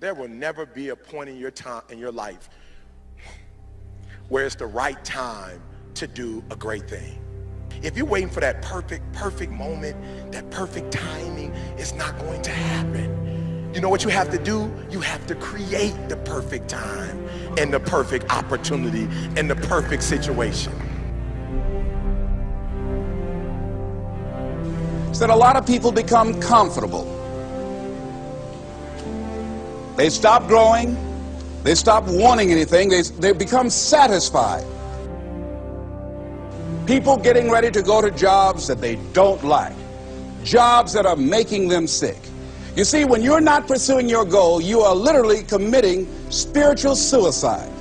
There will never be a point in your life where it's the right time to do a great thing. If you're waiting for that perfect moment, that perfect timing, it's not going to happen. You know what you have to do? You have to create the perfect time and the perfect opportunity and the perfect situation. That a lot of people become comfortable. They stop growing. They stop wanting anything. They become satisfied. People getting ready to go to jobs that they don't like. Jobs that are making them sick. You see, when you're not pursuing your goal, you are literally committing spiritual suicide.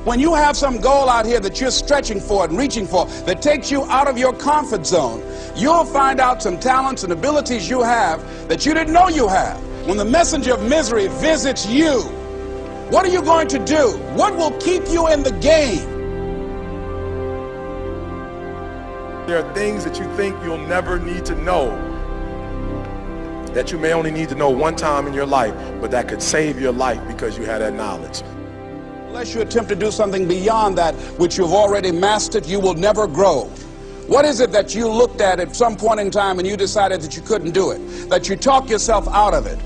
When you have some goal out here that you're stretching for and reaching for that takes you out of your comfort zone, you'll find out some talents and abilities you have that you didn't know you have. When the messenger of misery visits you, what are you going to do? What will keep you in the game? There are things that you think you'll never need to know, that you may only need to know one time in your life, but that could save your life because you had that knowledge. Unless you attempt to do something beyond that which you've already mastered, you will never grow. What is it that you looked at some point in time and you decided that you couldn't do it, that you talked yourself out of it?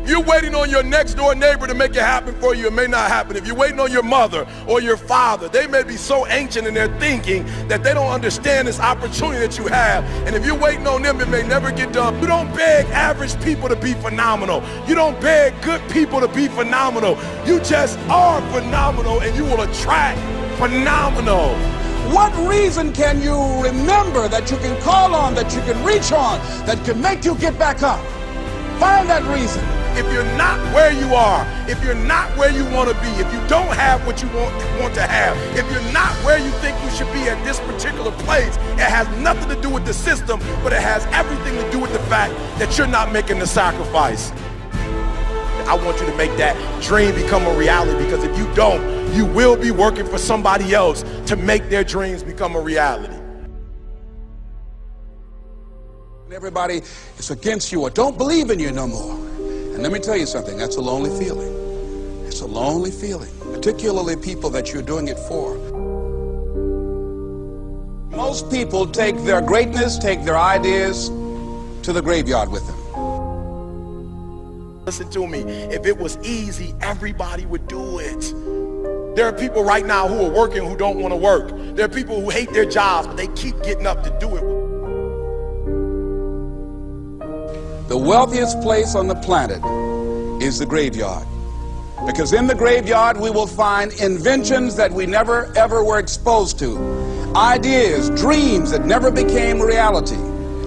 If you're waiting on your next door neighbor to make it happen for you, it may not happen. If you're waiting on your mother or your father, they may be so ancient in their thinking that they don't understand this opportunity that you have. And if you're waiting on them, it may never get done. You don't beg average people to be phenomenal. You don't beg good people to be phenomenal. You just are phenomenal, and you will attract phenomenal. What reason can you remember that you can call on, that you can reach on, that can make you get back up? Find that reason. If you're not where you are, if you're not where you want to be, if you don't have what you want to have, if you're not where you think you should be at this particular place, it has nothing to do with the system, but it has everything to do with the fact that you're not making the sacrifice. I want you to make that dream become a reality, because if you don't, you will be working for somebody else to make their dreams become a reality. Everybody is against you or don't believe in you no more. And let me tell you something, that's a lonely feeling. It's a lonely feeling, particularly people that you're doing it for. Most people take their greatness, take their ideas to the graveyard with them. Listen to me, if it was easy, everybody would do it. There are people right now who are working who don't want to work. There are people who hate their jobs, but they keep getting up to do it. The wealthiest place on the planet is the graveyard. Because in the graveyard we will find inventions that we never ever were exposed to. Ideas, dreams that never became reality.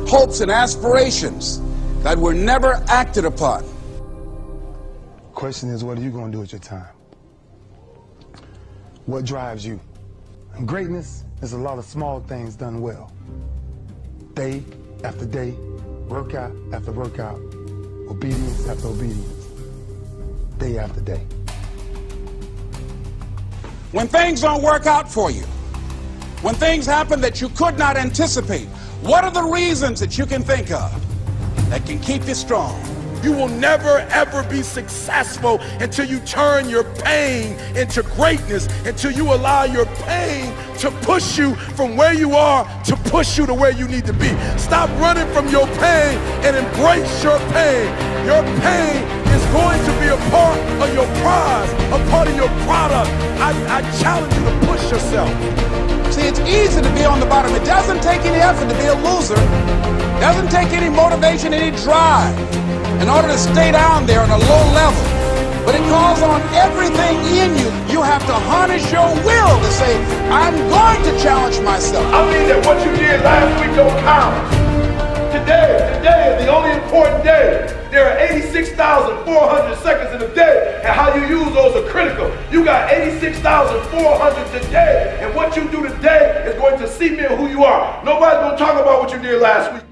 Hopes and aspirations that were never acted upon. Question is, what are you going to do with your time? What drives you? And greatness is a lot of small things done well. Day after day, workout after workout, obedience after obedience, day after day. When things don't work out for you, when things happen that you could not anticipate, what are the reasons that you can think of that can keep you strong? You will never ever be successful until you turn your pain into greatness, until you allow your pain to push you from where you are to push you to where you need to be. Stop running from your pain and embrace your pain. Your pain is going to be a part of your prize, a part of your product. I challenge you to push yourself. See, it's easy to be on the bottom. It doesn't take any effort to be a loser. It doesn't take any motivation, any drive in order to stay down there on a low level. But it calls on everything in you. You have to harness your will to say, I'm going to challenge myself. I mean that what you did last week don't count. Today is the only important day. There are 86,400 seconds in a day, and how you use those are critical. You got 86,400 today, and what you do today is going to cement who you are. Nobody's going to talk about what you did last week.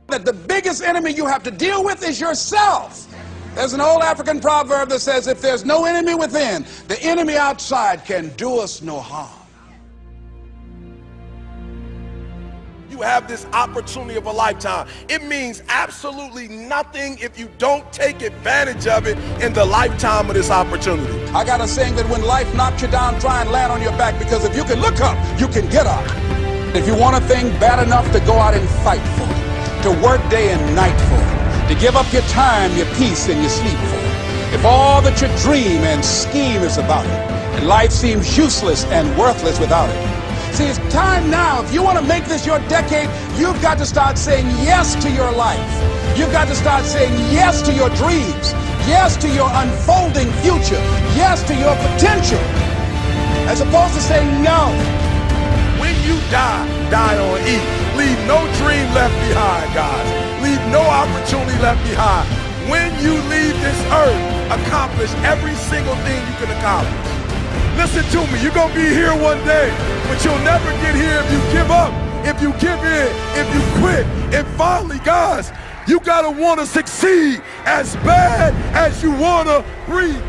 That the biggest enemy you have to deal with is yourself. There's an old African proverb that says, if there's no enemy within, the enemy outside can do us no harm. you have this opportunity of a lifetime. It means absolutely nothing if you don't take advantage of it in the lifetime of this opportunity. I got a saying that when life knocks you down, try and land on your back, because if you can look up, you can get up. If you want a thing bad enough to go out and fight for it, to work day and night for it, to give up your time, your peace, and your sleep for it, if all that you dream and scheme is about it, and life seems useless and worthless without it. See, it's time now. If you want to make this your decade, you've got to start saying yes to your life. You've got to start saying yes to your dreams, yes to your unfolding future, yes to your potential, as opposed to saying no. When you die, die on E. Leave no dream left behind, guys. Leave no opportunity left behind. When you leave this earth, accomplish every single thing you can accomplish. Listen to me, you're going to be here one day, but you'll never get here if you give up, if you give in, if you quit. And finally, guys, you got to want to succeed as bad as you want to breathe.